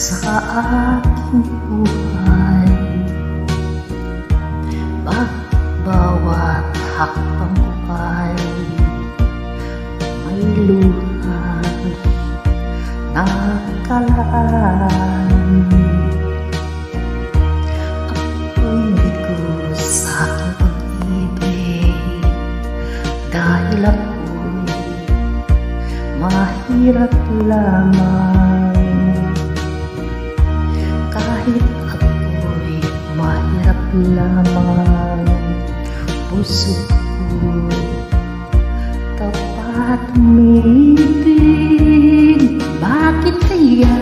sa aking buhay. Bawat hakbang ko ay may luha na kalaan. Ako'y bigo sa aking pag-ibig dahil ako'y mahirap lamang. Kahit ako'y mahirap lamang, puso ko'y tapat umiibig. Bakit kaya